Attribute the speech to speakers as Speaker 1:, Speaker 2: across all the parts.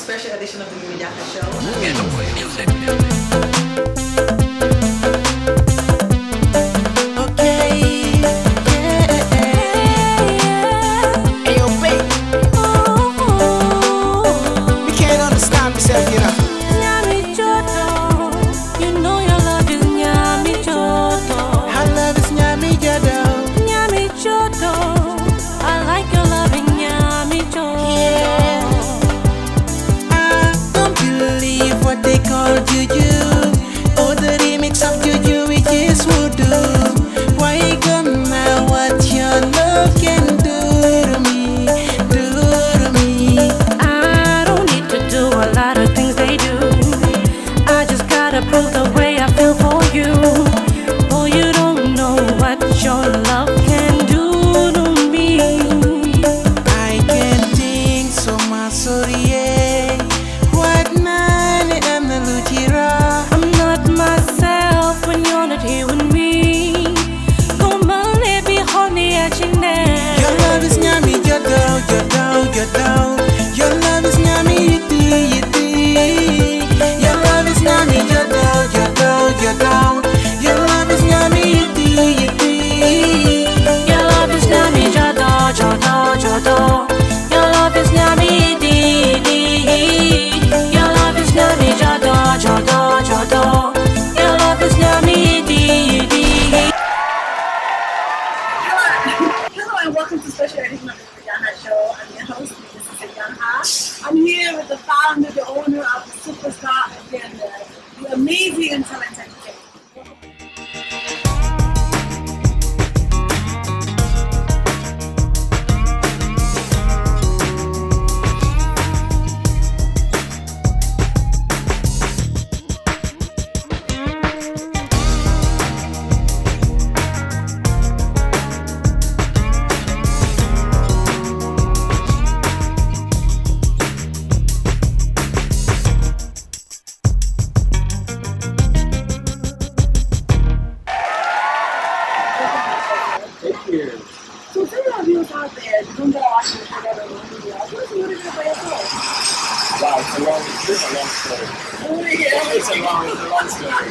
Speaker 1: special edition of the Janha show. I'm here with the founder, the owner of the superstar agenda, the amazing and talented Jay. So tell our viewers out there, don't get watching this together in the video. What is you going to by yourself?
Speaker 2: Wow, it's a long story.
Speaker 1: Oh yeah.
Speaker 2: It's a long story.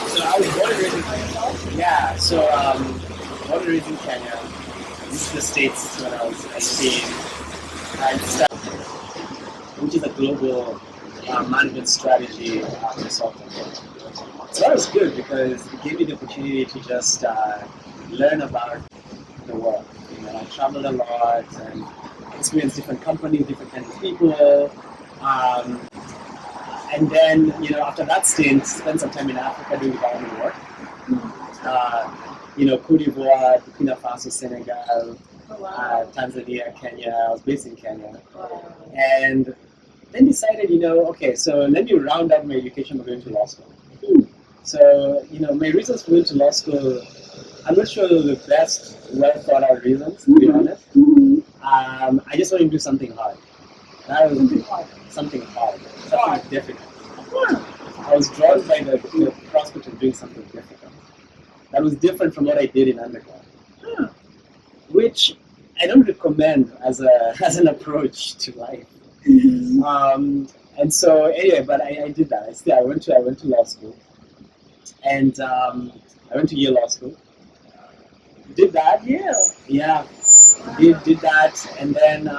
Speaker 2: So I was born and raised in Kenya. Yeah, so born and raised in Kenya. This is the States when I was 18. I started, which is a global management strategy consultant. So that was good because it gave me the opportunity to just learn about the world. You know, I traveled a lot and experienced different companies, different kinds of people. And then, you know, after that stint, spent some time in Africa doing government work. You know, Cote d'Ivoire, Burkina Faso, Senegal, Tanzania, Kenya. I was based in Kenya. And then decided, you know, okay, so let me round up my education by going to law school. So, you know, my reasons for going to law school, I'm not sure the best, well thought out reasons, to be honest. I just wanted to do something hard. That was something hard, something difficult. I was drawn by the prospect of doing something difficult. That was different from what I did in undergrad, which I don't recommend as an approach to life. And so anyway, but I did that. I went to law school, and I went to Yale Law School. Did that? Yeah. Did that, and then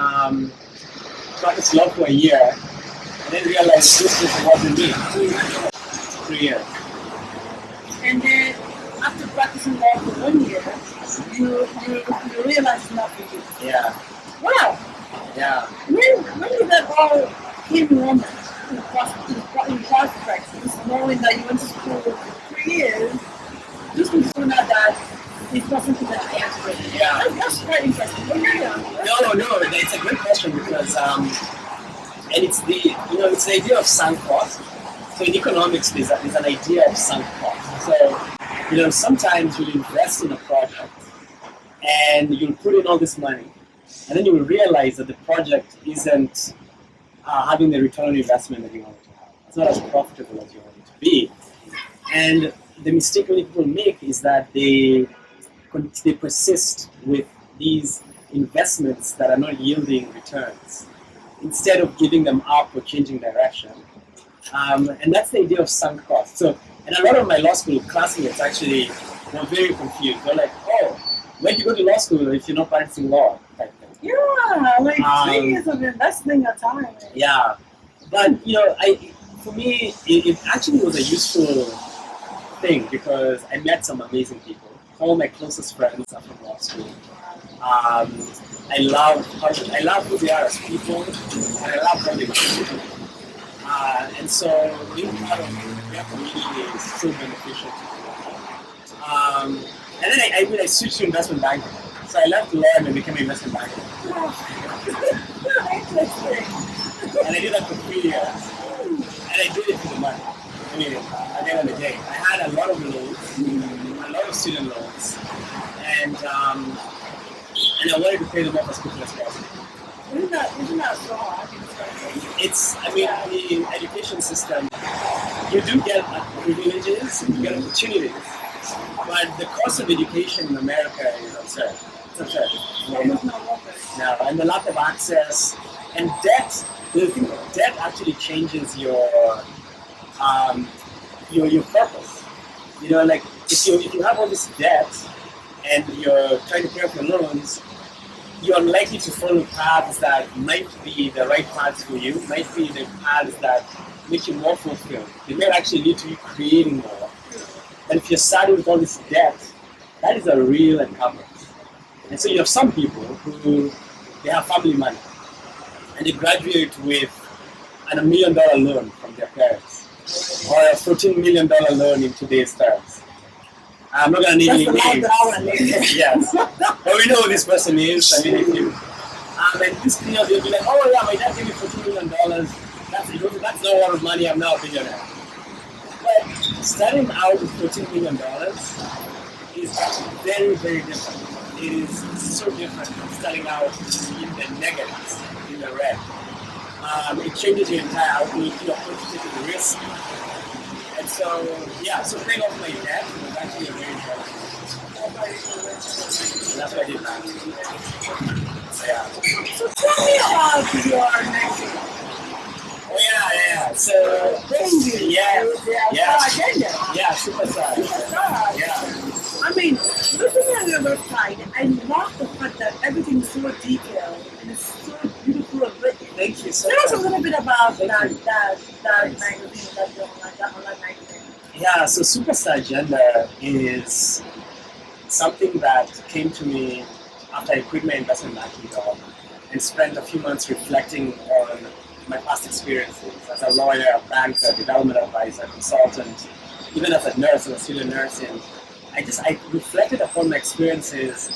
Speaker 2: practiced law for a year, and then realized this just wasn't me. 3 years.
Speaker 1: And then after practicing law for 1 year, you realized it's not for you.
Speaker 2: Yeah.
Speaker 1: Wow.
Speaker 2: Yeah.
Speaker 1: When did that all came in moment in prospect? Just knowing that you went to school for 3 years, just to find out that it's not something that I am doing.
Speaker 2: Yeah.
Speaker 1: That's quite interesting. But
Speaker 2: No, it's a great question because and it's the idea of sunk cost. So in economics, there's an idea of sunk cost. So, you know, sometimes you'll invest in a project and you'll put in all this money, and then you will realize that the project isn't having the return on investment that you want it to have. It's not as profitable as you want it to be. And the mistake many people make is that they persist with these investments that are not yielding returns. instead of giving them up or changing direction. And that's the idea of sunk cost. So, and a lot of my law school classmates actually were very confused. They're like, "Oh, where do you go to law school if you're not practicing law?" Type thing.
Speaker 1: Yeah, like 3 years of investing your time.
Speaker 2: Yeah, but for me, it actually was a useful thing because I met some amazing people. All my closest friends are from law school. I love who they are as people, and I love how they do. And so being part of their community is so beneficial to me. And then I switched to investment banking. So I left law and I became an investment banker.
Speaker 1: Interesting.
Speaker 2: And I did that for 3 years. And I did it for the money. I mean, at the end of the day, I had a lot of loans, a lot of student loans, and I wanted to pay them off as quickly as possible.
Speaker 1: Isn't that so hard?
Speaker 2: The education system, you do get privileges, you get opportunities, but the cost of education in America is absurd. It's absurd. Yeah, and the lack of access and debt. The thing, debt actually changes your purpose. Like if you have all this debt and you're trying to pay off your loans, you're unlikely to follow paths that might be the right paths for you, might be the paths that make you more fulfilled. They might actually lead to you creating more. And if you're starting with all this debt, that is a real encumbrance. And so you have some people who they have family money and they graduate with a $1 million loan from their parents or a $14 million loan in today's terms. I'm not going to name any names. Yes. But we know who this person is. I mean, if you. And this they'll be like, oh, yeah, my dad gave me $14 million. That's not a lot of money. I'm now a billionaire. But starting out with $14 million is very, very different. It is so different from starting out in the negatives, in the red. It changes your entire outlook, your approach to the risk. And so paying off my debt was actually a very important thing. That's what I did now.
Speaker 1: So tell me about your next year.
Speaker 2: Oh yeah. So superstar.
Speaker 1: Yeah. I mean, looking at your website, I love the fact that everything's so detailed and it's so beautiful and written.
Speaker 2: Thank you so
Speaker 1: much. Tell us a little bit about
Speaker 2: that
Speaker 1: magazine, that online magazine.
Speaker 2: Yeah, so Superstar Agenda is something that came to me after I quit my investment banking job and spent a few months reflecting on my past experiences as a lawyer, a banker, development advisor, consultant, even as a nurse, as a student nurse. And I reflected upon my experiences,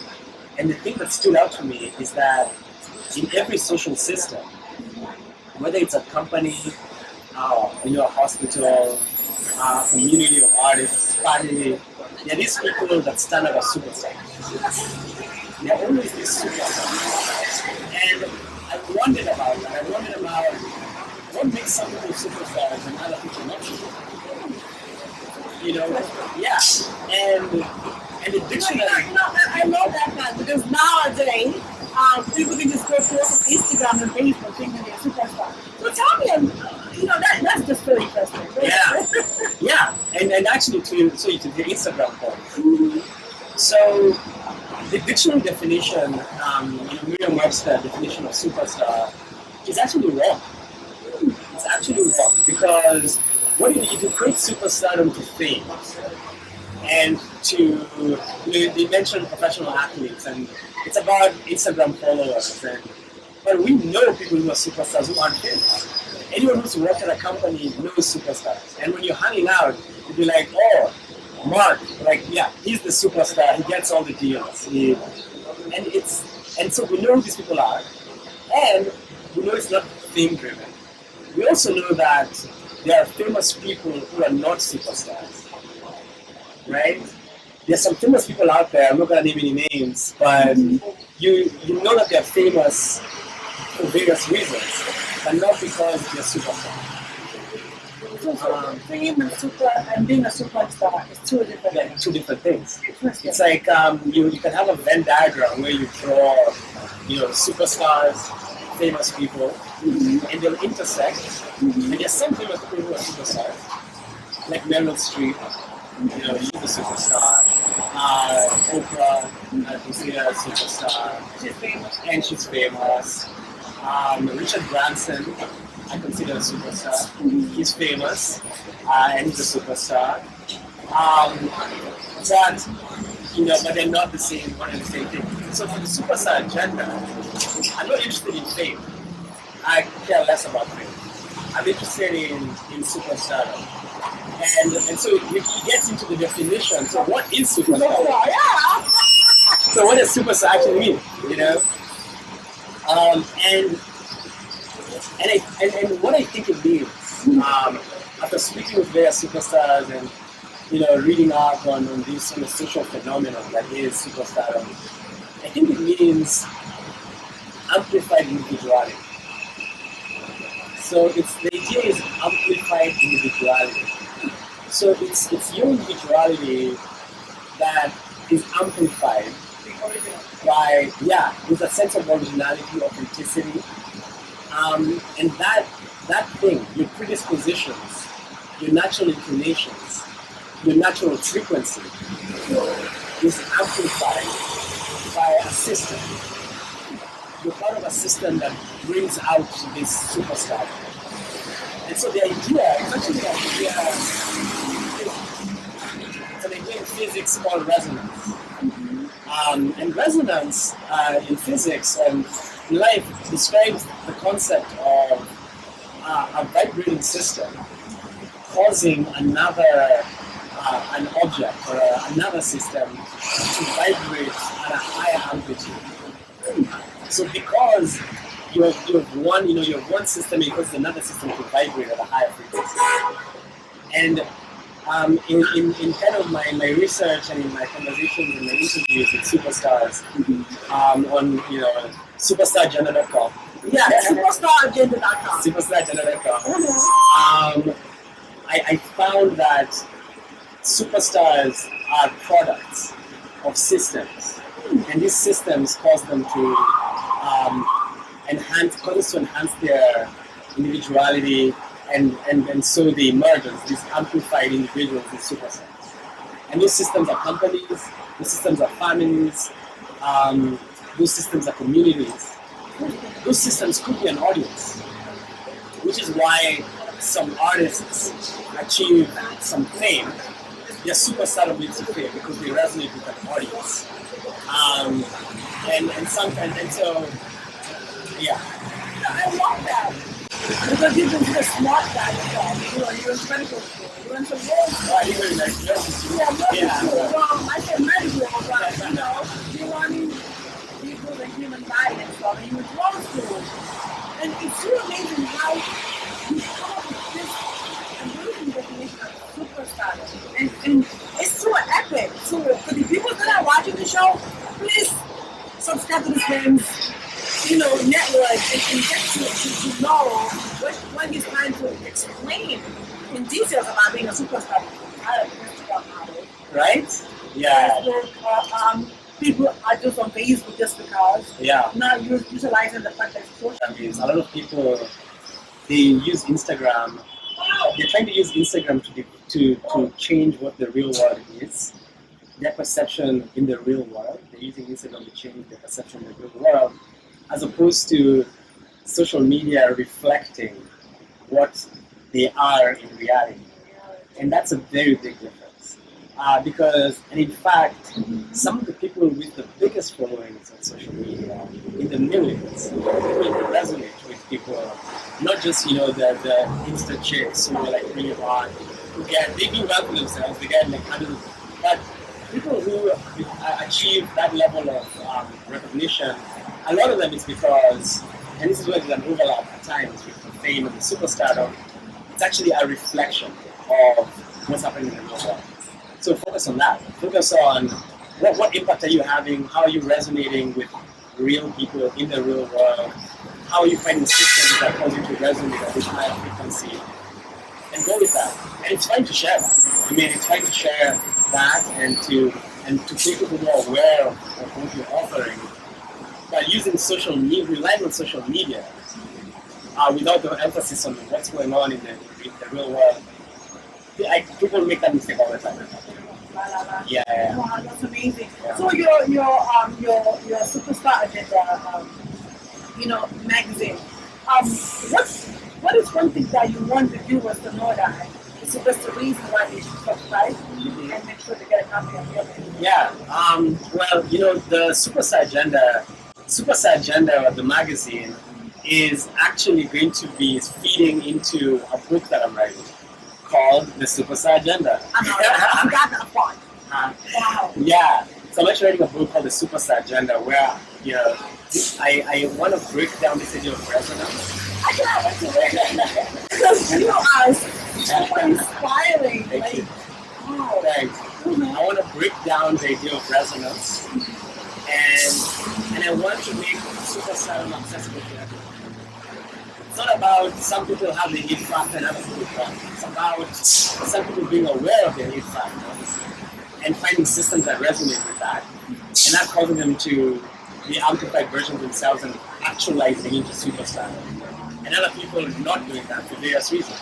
Speaker 2: and the thing that stood out to me is that in every social system, whether it's a company, a hospital, a community of artists, family, there are these people that stand out as superstars. There are always these superstars. And I wondered about that. I wondered about what makes some people superstars and other people not superstars. And the dictionary.
Speaker 1: I love that fact because nowadays, people can just go through from Instagram and Facebook thinking they're superstars. So tell me, that's just so interesting. Right?
Speaker 2: Yeah. And actually, to the Instagram point. Mm-hmm. So the dictionary definition, Merriam-Webster definition of superstar is actually wrong. It's actually wrong because what you create superstardom to fame and to they mention professional athletes and it's about Instagram followers but we know people who are superstars who aren't famous. Anyone who's worked at a company knows superstars, and when you're hanging out, you'll be like, oh, Mark, he's the superstar. He gets all the deals. And so we know who these people are, and we know it's not fame driven. We also know that there are famous people who are not superstars, right? There's some famous people out there. I'm not gonna name any names, but you know that they're famous for various reasons, but not because they're superstars.
Speaker 1: So fame and being a superstar is two different things.
Speaker 2: It's like you can have a Venn diagram where you draw, superstars, famous people, and they'll intersect. And there's some famous people who are superstars, like Meryl Streep. She's a superstar. Oprah, considered a superstar.
Speaker 1: She's famous.
Speaker 2: And she's famous. Richard Branson, I consider a superstar. He's famous, and he's a superstar. But they're not the same, one and the same thing. So for the superstar agenda, I'm not interested in fame. I care less about fame. I'm interested in superstardom. And so it gets into the definition. So what is superstar? So what does superstar actually mean? And what I think it means, after speaking with various superstars and reading up on this sort of social phenomenon that is superstardom, I think it means amplified individuality. So the idea is amplified individuality. So it's your individuality that is amplified by, with a sense of originality, authenticity, and that thing, your predispositions, your natural inclinations, your natural frequency is amplified by a system. You're part of a system that brings out this superstar. And so the idea, it's actually an idea in physics called resonance. And resonance in physics and life describes the concept of a vibrating system causing an object or another system to vibrate at a higher amplitude. So because you have one system, it causes another system to vibrate at a higher frequency. And in kind of my research and in my conversations and my interviews with superstars on superstarjanha.com.
Speaker 1: Yeah, superstarjanha.com.
Speaker 2: Superstarjanha.com. I found that superstars are products of systems, and these systems cause them to enhance their individuality, and so they emerge as these amplified individuals and superstars. And those systems are companies, those systems are families, those systems are communities. Those systems could be an audience, which is why some artists achieve some fame. Their superstardom leads to fame because they resonate with an audience.
Speaker 1: I love that. Because you've been to a smart guy yourself. You're in medical school. You're in some road school.
Speaker 2: You're in medical school.
Speaker 1: I said medical, but you're learning people, the human body and stuff, and you went to road school. And it's so amazing how you come up with this amazing definition of superstardom. And it's so epic. So for the people that are watching the show, please subscribe to this man's network and get to know what he's trying to explain in details about being a superstar.
Speaker 2: Right? Yeah.
Speaker 1: People are just on Facebook just because.
Speaker 2: Yeah.
Speaker 1: Not utilizing the fact that social.
Speaker 2: A lot of people, they use Instagram. They're trying to use Instagram to change what the real world is. Their perception in the real world. They're using Instagram to change their perception in the real world, as opposed to social media reflecting what they are in reality. And that's a very big difference. Because in fact, some of the people with the biggest followings on social media, in the millions, people who resonate with people, not just, the Insta chicks who are like bring it on, they do well for themselves, they get like hundreds, but people who achieve that level of recognition, a lot of them it's because, and this is where there's an overlap at times with the fame and the superstardom, it's actually a reflection of what's happening in the real world. So focus on that. Focus on what impact are you having, how are you resonating with real people in the real world, how are you finding systems that cause you to resonate at this higher frequency, and go with that. And it's fine to share that. It's fine to share that and to make people more aware of what you're offering. but using social media, relying on social media, without the emphasis on what's going on in the real world. People make that mistake all the time. Yeah.
Speaker 1: Wow, that's amazing.
Speaker 2: Yeah.
Speaker 1: So your superstar agenda, magazine. What is one thing that you want the viewers to know that is just the reason why they should subscribe and make sure they get a copy of your book?
Speaker 2: Yeah. Well, the Superstar Agenda, the magazine, is actually going to be feeding into a book that I'm writing called The Superstar Agenda.
Speaker 1: I know, you got that part. Wow.
Speaker 2: Yeah. So I'm actually writing a book called The Superstar Agenda where, I want to break down this idea of resonance.
Speaker 1: I cannot wait to read that. Because you are so inspiring.
Speaker 2: Thank you.
Speaker 1: Wow.
Speaker 2: Thanks. I want to break down the idea of resonance, and I want to make superstar accessible to everyone. It's not about some people have the need factor and other people don't. It's about some people being aware of their need factor and finding systems that resonate with that, and not causing them to be amplified versions of themselves and actualizing into superstar. And other people not doing that for various reasons.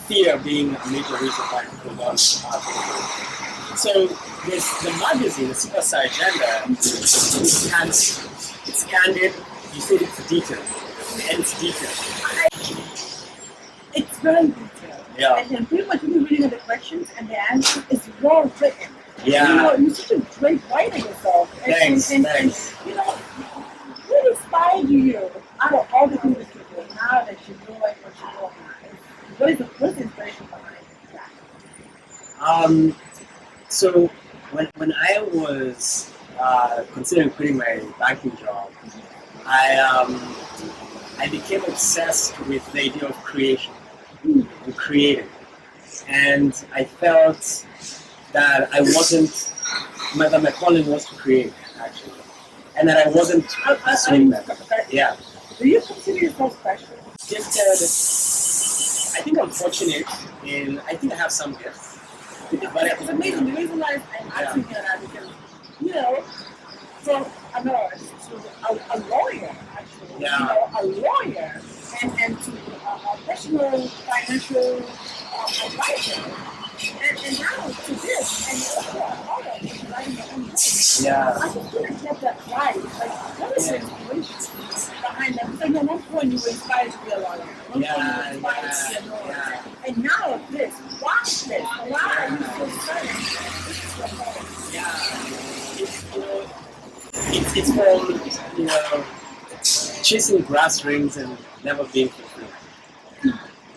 Speaker 2: Fear being a major reason why people don't. So the magazine, the Superstar Agenda, it's candid, you said it's detailed, and it's detailed.
Speaker 1: It's very detailed.
Speaker 2: Yeah.
Speaker 1: And pretty much you're reading the questions and the answer is well written.
Speaker 2: Yeah.
Speaker 1: You're such a great writer yourself.
Speaker 2: Thanks.
Speaker 1: And what inspired you out of all the things that you do now that you're doing what you're doing? What is the inspiration behind that?
Speaker 2: So when I was considering quitting my banking job, I became obsessed with the idea of creation and creating, and I felt that I wasn't that my calling was to create actually, and that I wasn't pursuing that. Yeah.
Speaker 1: Do you consider yourself special?
Speaker 2: I think I'm fortunate in. I think I have some gifts. But
Speaker 1: It's amazing. The reason why I'm asking you that because, from a nurse to a lawyer, actually, a lawyer, and to a personal financial advisor, and now to this, and you're also a lawyer, and writing your own book.
Speaker 2: Yeah.
Speaker 1: I just couldn't get that right. Like, what is the inspiration behind that? Because at one point you were inspired to be a lawyer. At one point you were inspired to be a lawyer.
Speaker 2: Yeah.
Speaker 1: And now this, why this? Why are you so certain? This is your calling.
Speaker 2: Yeah, it's from chasing brass rings and never being fulfilled.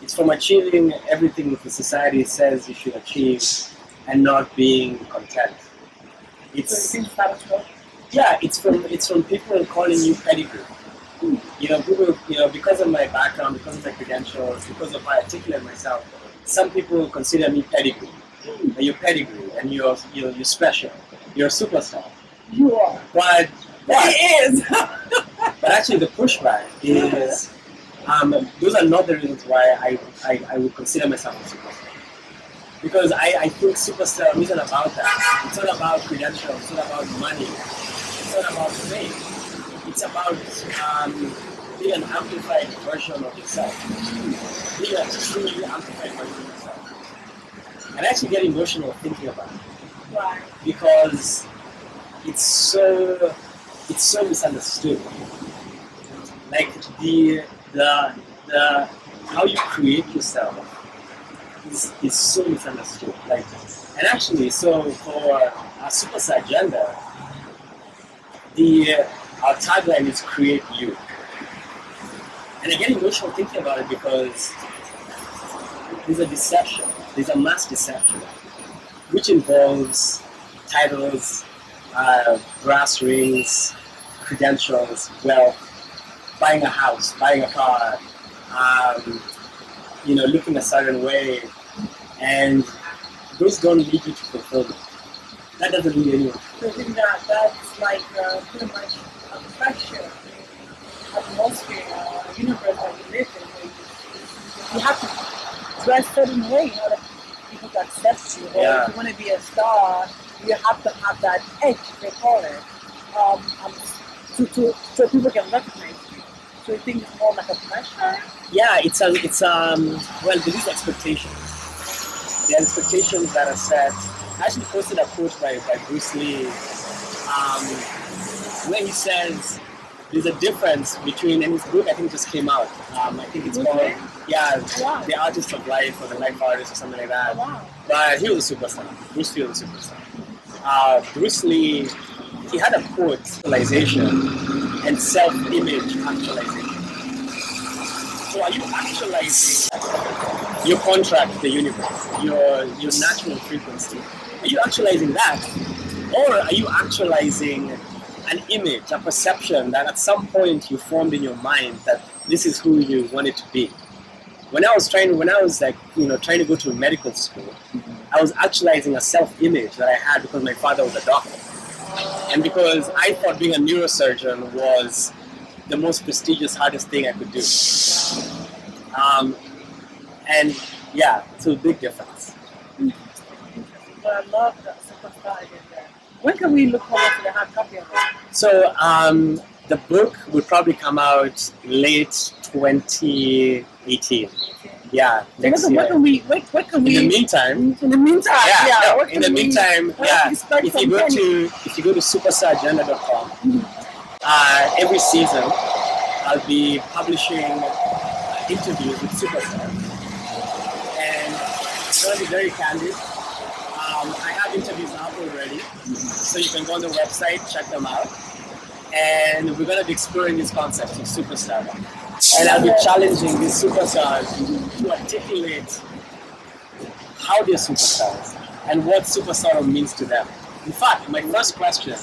Speaker 2: It's from achieving everything that the society says you should achieve and not being content. It's from people calling you pedigree. People, because of my background, because of my credentials, because of how I articulate myself, some people consider me pedigree. You're pedigree, and you're special. You're a superstar.
Speaker 1: You are.
Speaker 2: But
Speaker 1: It is.
Speaker 2: but actually, the pushback is those are not the reasons why I would consider myself a superstar. Because I think superstar isn't about that. It's not about credentials. It's not about money. It's not about fame. It's about being an amplified version of yourself. Being a truly amplified version of yourself. And I actually get emotional thinking about it.
Speaker 1: Why?
Speaker 2: Because it's so misunderstood. Like the how you create yourself is so misunderstood. Like, and actually, so for our Superstar Agenda, our tagline is "Create You," and I get emotional thinking about it because there's a deception. There's a mass deception, which involves titles, brass rings, credentials, wealth, buying a house, buying a car, looking a certain way, and those don't lead you to fulfillment. That doesn't lead anyone.
Speaker 1: So I think that's like pretty much a pressure, atmosphere, universe that we live in. Where you have to dress a certain way in order for people to accept you. Or if you want to be a star, you have to have that edge, they call it. so people can recognize you. So you think it's more like a pressure?
Speaker 2: Yeah, well, there is expectations. The expectations that are set. I actually posted a quote by Bruce Lee, where he says there's a difference between, and his book I think just came out. I think it's called,
Speaker 1: Wow.
Speaker 2: The Artist of Life or the Life Artist or something like that.
Speaker 1: Wow.
Speaker 2: But he was a superstar. Bruce Lee was a superstar. Bruce Lee, he had a quote, actualization and self-image actualization. So are you actualizing your contract with the universe, your natural frequency? Are you actualizing that? Or are you actualizing an image, a perception that at some point you formed in your mind that this is who you wanted to be? When I was trying to go to medical school, I was actualizing a self-image that I had because my father was a doctor. And because I thought being a neurosurgeon was the most prestigious, hardest thing I could do. And yeah, so big difference.
Speaker 1: But I love that superstar idea there. When can we look forward to the hard copy of it?
Speaker 2: So the book would probably come out late 2018. Yeah, next year.
Speaker 1: What can we?
Speaker 2: In the meantime,
Speaker 1: In the meantime,
Speaker 2: in the meantime, if you go to superstarjanha.com, every season I'll be publishing interviews with superstars, and it's going to be very candid. I have interviews out already, so you can go on the website, check them out, and we're going to be exploring these concepts of superstar. And I'll be challenging these superstars to articulate how they're superstars and what superstar means to them. In fact, my first question,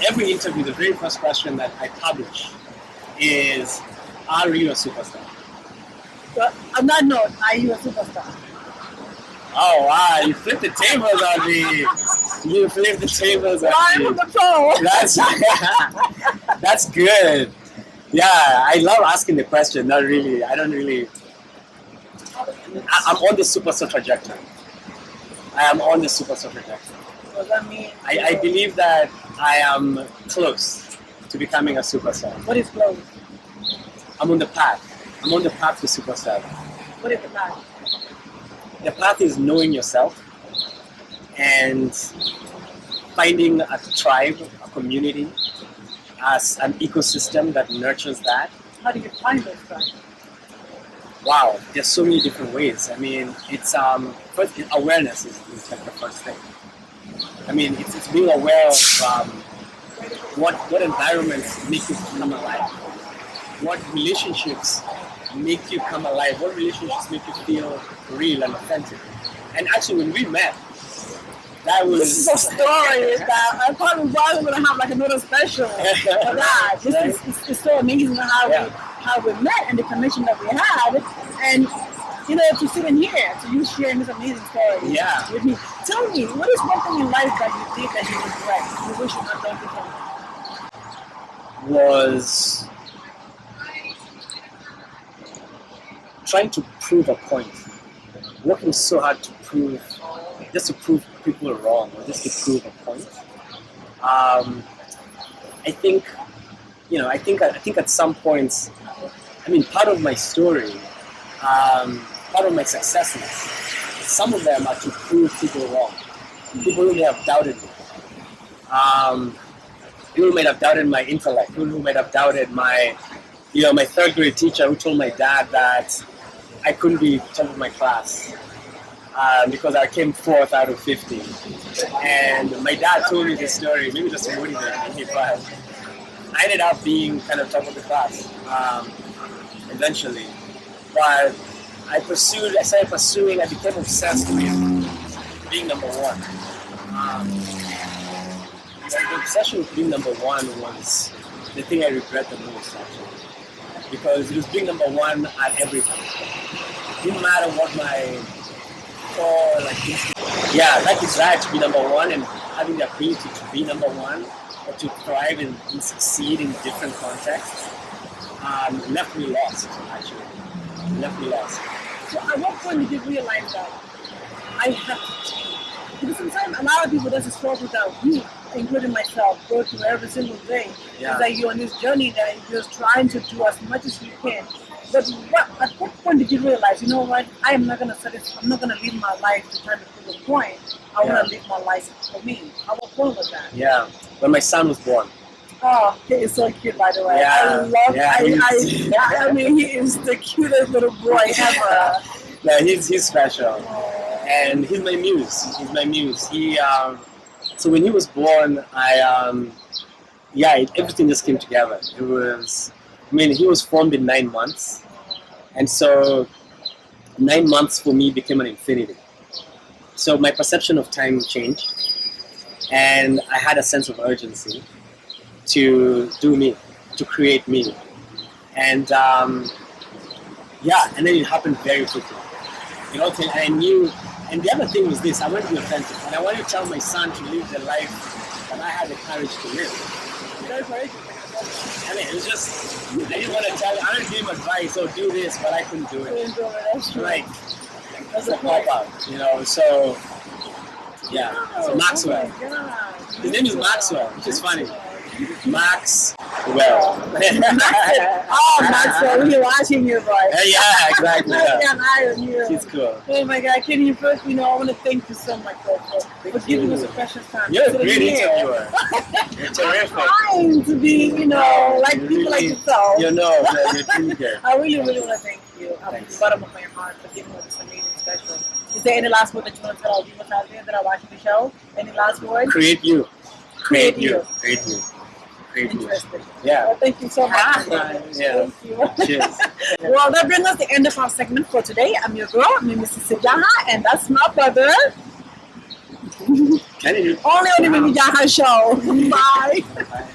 Speaker 2: every interview, the very first question that I publish is, are you a superstar?
Speaker 1: But on that note, are you a superstar?
Speaker 2: Oh wow, you flipped the tables on me. You flipped the tables on me. That's good. Yeah, I love asking the question. Not really. I don't really. I'm on the superstar trajectory. I am on the superstar trajectory.
Speaker 1: What does that mean?
Speaker 2: I believe that I am close to becoming a superstar.
Speaker 1: What is close?
Speaker 2: I'm on the path. I'm on the path to superstar.
Speaker 1: What is the path?
Speaker 2: The path is knowing yourself and finding a tribe, a community, as an ecosystem that nurtures that.
Speaker 1: How do you find those tribes?
Speaker 2: Wow, there's so many different ways. I mean, it's first awareness is like the first thing. I mean, it's being aware of what environments make you come alive, what relationships make you come alive, what relationships make you feel real and authentic. And actually, when we met, that was...
Speaker 1: This is a story that I probably going to have like another special for that. It's so amazing how we met and the connection that we had. And, you know, to sit in here, to you sharing this amazing story with me. Tell me, what is one thing in life that you did that you regret, you wish you had done differently?
Speaker 2: Was trying to prove a point, working so hard to prove people wrong, or just to prove a point. I think at some points, I mean, part of my story, part of my successes, some of them are to prove people wrong. People who may have doubted me. People who might have doubted my intellect. People who might have doubted my third grade teacher who told my dad that I couldn't be top of my class because I came 4th out of 50. And my dad told me this story, maybe just to motivate me, but I ended up being kind of top of the class eventually. But I started pursuing, I became obsessed with being number one. The obsession with being number one was the thing I regret the most, actually. Because it was being number one at everything. It didn't matter what my core, that desire to be number one and having the ability to be number one or to thrive and succeed in different contexts left me lost, actually. Left me lost.
Speaker 1: So at what point did you realize that I have to change? Because sometimes a lot of people doesn't struggle without me. including myself, go through every single day.
Speaker 2: Yeah.
Speaker 1: It's like you're on this journey that you're just trying to do as much as you can. But at what point did you realize, you know what, I am not gonna I'm not gonna live my life to try to prove a point. I
Speaker 2: Yeah.
Speaker 1: wanna live my life for me. At what point was that?
Speaker 2: Yeah. When my son was born.
Speaker 1: Oh, he is so cute, by the way.
Speaker 2: Yeah.
Speaker 1: I love.
Speaker 2: Yeah,
Speaker 1: I mean, he is the cutest little boy ever.
Speaker 2: Yeah, he's special, and he's my muse. He's my muse. So when he was born, everything just came together. It was, I mean, he was formed in 9 months, and so 9 months for me became an infinity. So my perception of time changed, and I had a sense of urgency to do me, to create me, and and then it happened very quickly. You know, I knew, and the other thing was this: I wanted to be authentic, and I wanted to tell my son to live the life that I had the courage to live.
Speaker 1: Very courageous.
Speaker 2: I mean, it was just, I didn't want to tell him, I didn't give him advice, or do this, but I couldn't do it.
Speaker 1: That's true.
Speaker 2: Like, that's a pop-up, you know, so, yeah. So Maxwell.
Speaker 1: Oh my God.
Speaker 2: His name is Maxwell, which is funny. Max well.
Speaker 1: Maxwell, we're watching you, boy.
Speaker 2: Yeah, exactly. Yeah.
Speaker 1: Yeah, an eye on you.
Speaker 2: She's cool.
Speaker 1: Oh my God, can you first, I want to thank you so much for giving us a precious time.
Speaker 2: You're a great interviewer. You're terrific.
Speaker 1: Trying to be, like
Speaker 2: You're
Speaker 1: people like
Speaker 2: really-
Speaker 1: yourself.
Speaker 2: You're really good.
Speaker 1: I really, really want to thank you from the bottom of my heart for giving us this amazing special. Is there any last word that you want to tell our viewers out there that are watching the show? Any last words?
Speaker 2: Create you.
Speaker 1: Create you.
Speaker 2: Create you. Create you.
Speaker 1: Interesting.
Speaker 2: Yeah.
Speaker 1: Well, thank you so much.
Speaker 2: Yeah.
Speaker 1: Thank you.
Speaker 2: Cheers.
Speaker 1: Well, that brings us the end of our segment for today. I'm your girl, my Mrs. Janha, and that's my brother.
Speaker 2: Can you?
Speaker 1: Only on the Mimi Janha show. Bye.
Speaker 2: Bye.